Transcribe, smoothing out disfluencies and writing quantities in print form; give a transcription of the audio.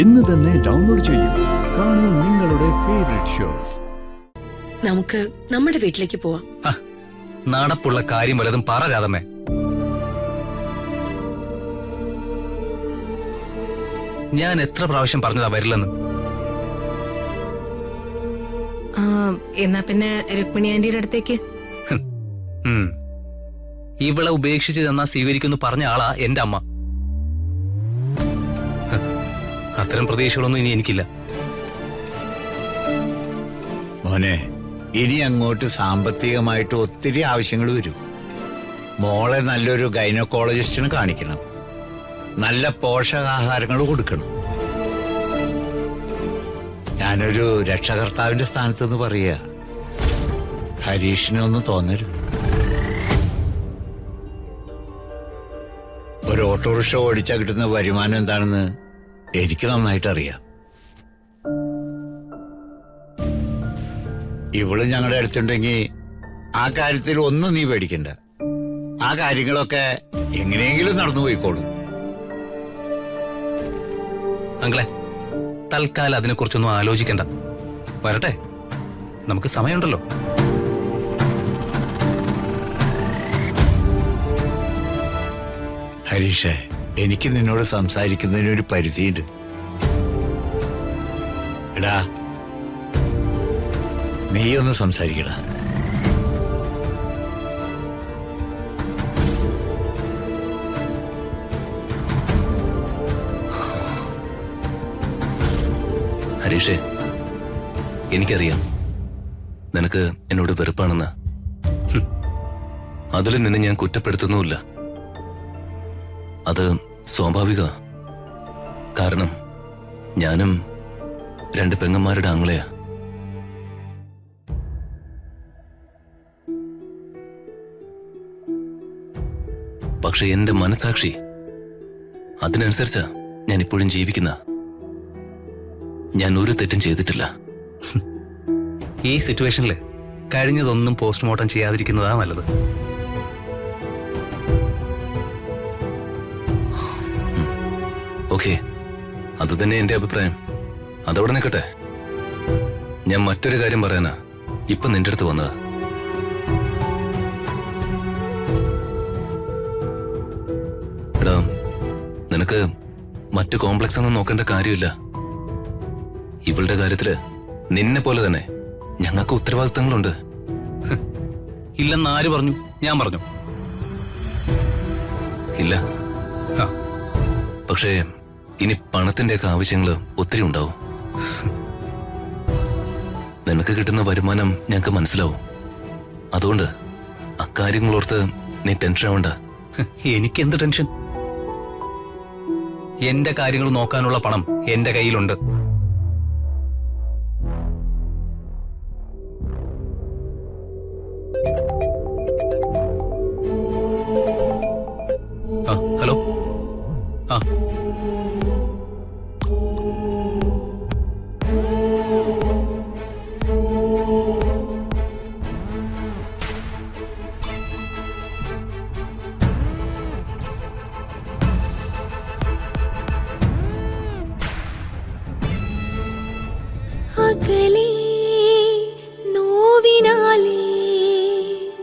ഇന്ന് തന്നെ ഡൗൺലോഡ് ചെയ്യൂ. കാണൂ നിങ്ങളുടെ ഫേവറേറ്റ് ഷോസ്. നമുക്ക് നമ്മുടെ വീട്ടിലേക്ക് പോവാം. നടപ്പുള്ള കാര്യം വല്ലതും പറ രാധമ്മേ. ഞാൻ എത്ര പ്രാവശ്യം പറഞ്ഞതാ വരില്ലെന്ന്. എന്നാ പിന്നെ രുക്മിണി ആന്റിയുടെ അടുത്തേക്ക്. ഇവളെ ഉപേക്ഷിച്ച് തന്നാ സ്വീകരിക്കുമെന്ന് പറഞ്ഞ ആളാ എന്റെ അമ്മ. അത്തരം പ്രതീക്ഷകളൊന്നും ഇനി എനിക്കില്ല. മോനെ, ഇനി അങ്ങോട്ട് സാമ്പത്തികമായിട്ട് ഒത്തിരി ആവശ്യങ്ങൾ വരും. മോളെ നല്ലൊരു ഗൈനക്കോളജിസ്റ്റിന് കാണിക്കണം, നല്ല പോഷകാഹാരങ്ങൾ കൊടുക്കണം. ഞാനൊരു രക്ഷകർത്താവിന്റെ സ്ഥാനത്തെന്ന് പറയുക, ഹരീഷിനെ ഒന്നും തോന്നരുത്. ഒരു ഓട്ടോറിക്ഷ ഓടിച്ചാൽ കിട്ടുന്ന വരുമാനം എന്താണെന്ന് എനിക്ക് നന്നായിട്ട് അറിയാം. ഇവള് ഞങ്ങളുടെ അടുത്തുണ്ടെങ്കിൽ ആ കാര്യത്തിൽ ഒന്നും നീ പേടിക്കണ്ട. ആ കാര്യങ്ങളൊക്കെ എങ്ങനെയെങ്കിലും നടന്നു പോയിക്കോളും. അങ്ങളെ, തൽക്കാലം അതിനെക്കുറിച്ചൊന്നും ആലോചിക്കണ്ട. വരട്ടെ, നമുക്ക് സമയമുണ്ടല്ലോ. ഹരീഷേ, എനിക്ക് നിന്നോട് സംസാരിക്കുന്നതിനൊരു പരിധിയുണ്ട്. എടാ, നീ ഒന്ന് സംസാരിക്കടാ. ഹരീഷേ, എനിക്കറിയാം നിനക്ക് എന്നോട് വെറുപ്പാണെന്ന്. അതിൽ നിന്നെ ഞാൻ കുറ്റപ്പെടുത്തുന്നുമില്ല. അത് സ്വാഭാവിക. കാരണം ഞാനും രണ്ട് പെങ്ങന്മാരുടെ ആങ്ങളെയാ. പക്ഷെ എന്റെ മനസാക്ഷി അതിനനുസരിച്ചാ ഞാൻ ഇപ്പോഴും ജീവിക്കുന്ന. ഞാൻ ഒരു തെറ്റും ചെയ്തിട്ടില്ല. ഈ സിറ്റുവേഷനില് കഴിഞ്ഞതൊന്നും പോസ്റ്റ്മോർട്ടം ചെയ്യാതിരിക്കുന്നതാ നല്ലത്. ഓക്കെ, അത് തന്നെ എന്റെ അഭിപ്രായം. അതവിടെ നിൽക്കട്ടെ. ഞാൻ മറ്റൊരു കാര്യം പറയാനാ ഇപ്പൊ നിന്റെ അടുത്ത് വന്നതാ. എടാ, നിനക്ക് മറ്റു കോംപ്ലക്സ് ഒന്നും നോക്കേണ്ട കാര്യമില്ല. ഇവളുടെ കാര്യത്തില് നിന്നെ പോലെ തന്നെ ഞങ്ങൾക്ക് ഉത്തരവാദിത്തങ്ങളുണ്ട്. ഇല്ലെന്ന് ആര് പറഞ്ഞു? ഞാൻ പറഞ്ഞു. ഇല്ല, പക്ഷേ ഇനി പണത്തിന്റെയൊക്കെ ആവശ്യങ്ങള് ഒത്തിരി ഉണ്ടാവും. നിനക്ക് കിട്ടുന്ന വരുമാനം ഞങ്ങൾക്ക് മനസ്സിലാവും. അതുകൊണ്ട് അക്കാര്യങ്ങളോർത്ത് നീ ടെൻഷൻ ആവണ്ട. എനിക്കെന്ത് ടെൻഷൻ? എന്റെ കാര്യങ്ങൾ നോക്കാനുള്ള പണം എന്റെ കയ്യിലുണ്ട്.